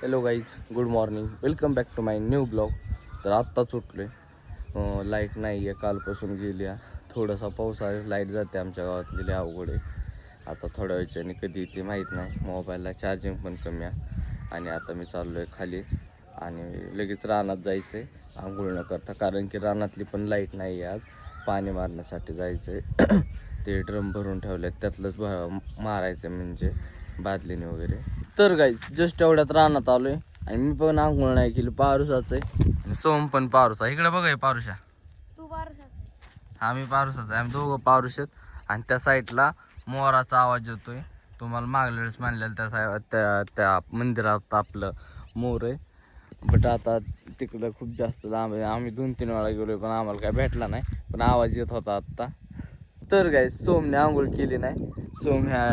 Hello guys, good morning, welcome back to my new blog. तर आत्ताच उठलो आहे. लाईट नाही आहे, कालपासून गेली आहे. थोडासा पाऊस आहे, लाईट जाते आमच्या गावातली, लय अवघड आहे. आता थोड्या वेळच्याने कधी येते माहीत नाही. मोबाईलला चार्जिंग पण कमी आहे. आणि आता मी चाललो आहे खाली आणि लगेच रानात जायचं आहे आंघोळ न करता, कारण की रानातली पण लाईट नाही आहे. आज पाणी मारण्यासाठी जायचं आहे. ते ड्रम भरून ठेवले, त्यातलंच मारायचं म्हणजे बादलीने वगैरे. तर गाईज जस्ट एवढ्यात रानात आलोय आणि मी पण आंघोळ नाही केली. पारुसाच आहे आणि सोम पण पारुसा. इकडे बघा पारुषा, तू पारुसा. हा मी पारुसाच आहे. आम्ही दोघं पारुस आहेत. आणि त्या साईडला मोराचा आवाज येतोय. तुम्हाला मागल्या वेळेस मानलेलं त्या मंदिरात आपलं मोर आहे. बट आता तिकडं खूप जास्त लांब आहे. आम्ही 2-3 वेळा गेलोय पण आम्हाला काय भेटला नाही, पण आवाज येत होता आत्ता. तर काय सोमने आंघोळ केली नाही. सोम ह्या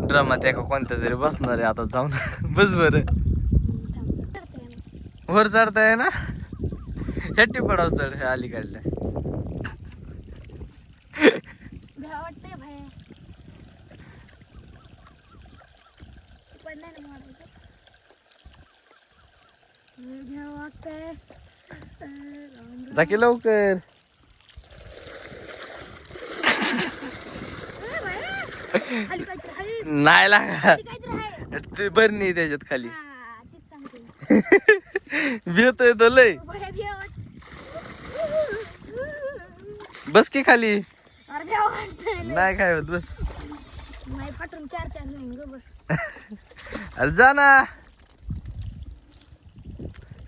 ड्रमात एका कोणत्या तरी बसणार आहे आता जाऊन. बस बरं, वर चढताय ना, ह्या टिपडाव चढ, ह्या अलीकडल्या. वाटतंय भाई पडलाय ना मोराचं. वाटतंय जा की लवकर. नाही लागा, ते बरणी त्याच्यात खाली. भेटतोय तो लय. बस की खाली. नाही काय होत, बस. पाठवून 4-4 नाही बस. अरे जा ना.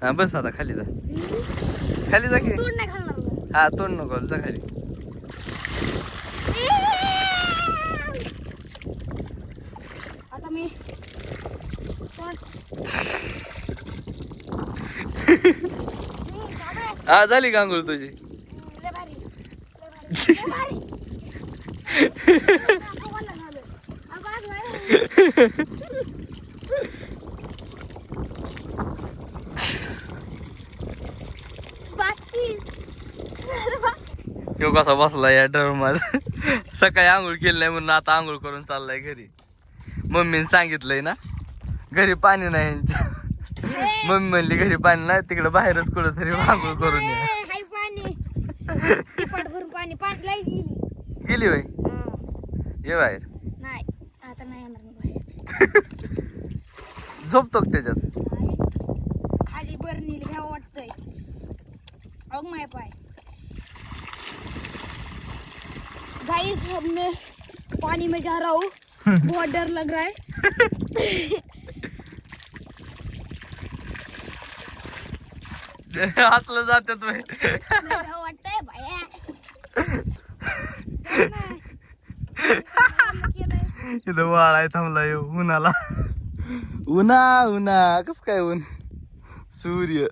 हा बस आता खाली जा, खाली जा की. तोंड नाही खाणार. हा तोंड नको, जा खाली. आता मी हा झाली गांगुळ तुझी. तो कसा बसला या ड्रमात. सकाळी आंघोळ केली नाही म्हणून आता आंघोळ करून चाललाय घरी. मम्मीने सांगितलंय ना घरी पाणी नाही यांच्या. मम्मी म्हणली घरी पाणी नाही, तिकडे बाहेरच कुठं तरी आंघोळ करून या. गेली होय, ये बाहेर. नाही आता नाही येणार मी बाहेर. झोपतो का त्याच्यात? खाली बरणीला घ्यावं वाटतंय. अग माय पाय. गाइस हमने पानी में जा रहा हूँ, बहुत डर लग रहा है. हसलं जातात. वाटतंय बाया. इथं वाळाय थांबला येऊ उन्हाला. उन्हा उन्हा कस काय ऊन, सूर्य.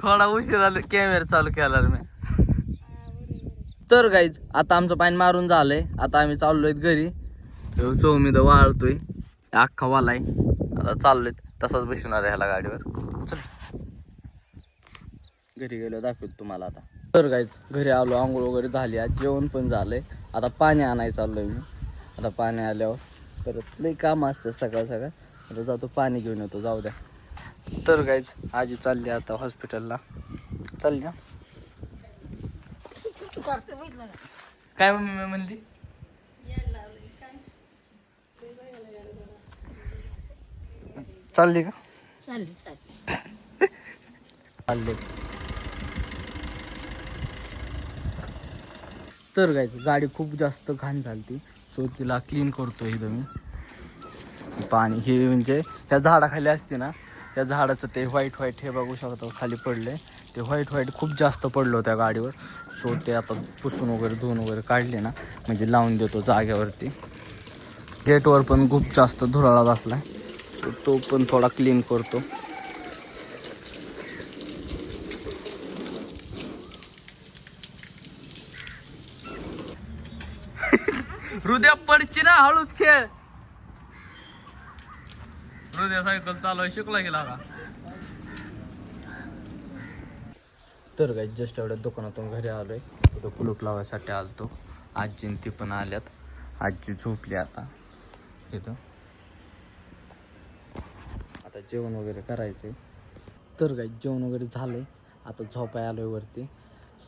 थोडा उशिरा कॅमेरा चालू केला मी. तर गाईज आता आमचं पाणी मारून झालंय. आता आम्ही चाललोय घरी. सोमीद वाळतोय, अख्खा वालाय. आता चाललोय, तसाच बसणार आहे ह्याला गाडीवर. चल घरी गेलो दाखवतो तुम्हाला आता. तर गाईज घरी आलो, आंघोळ वगैरे झाली, आज जेवण पण झालंय. आता पाणी आणायला चाललोय मी. आता पाणी आल्यावर परत लई काम असतं सकाळ सकाळ. आता जातो पाणी घेऊन येतो, जाऊ द्या. तर गाईज आजी चालली आता हॉस्पिटलला. चालली ना, काय मम्मी म्हणली? चालली का? चालले. तर गाईज गाडी खूप जास्त घाण झाली, सो तिला क्लीन करतो इथं मी. पाणी हे म्हणजे त्या झाडाखाली असते ना, त्या झाडाचं ते व्हाईट हे बघू शकतो खाली पडले. ते व्हाईट खूप जास्त पडलं त्या गाडीवर. सो ते आता पुसून वगैरे धुवून वगैरे काढले ना, म्हणजे लावून देतो जागेवरती. गेटवर पण खूप जास्त धुराळा बसलाय, सो तो पण थोडा क्लीन करतो. हृदय पडची ना, हळूच खेळ. हृदय सायकल चालवाय शिकला गेला का? तर काय जस्ट एवढ्या दुकानातून घरी आलोय. तो कुलूप लावायसाठी आलतो. आजी ती पण आल्यात. आजी झोपली आता इथं. आता जेवण वगैरे करायचं तर काही जेवण वगैरे झालं आहे. आता झोपाय आलो आहे वरती.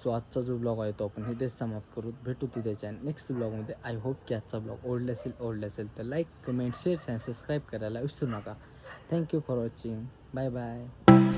सो आजचा जो ब्लॉग आहे तो आपण इथेच समाप्त करू. भेटू त्याच्या नेक्स्ट ब्लॉगमध्ये. आय होप की आजचा ब्लॉग आवडला असेल तर लाईक कमेंट शेअर आणि सबस्क्राईब करायला विसरू नका. Thank you for watching. Bye bye.